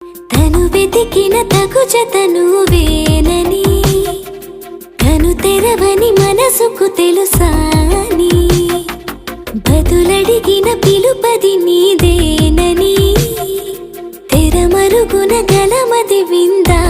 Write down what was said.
తను వెతికిన తగు జత నువ్వేనని, తను తెరవని మనసుకు తెలుసాని, బదులడిగిన పిలుపది నీదేనని, తెరమరుగున గలమది విందా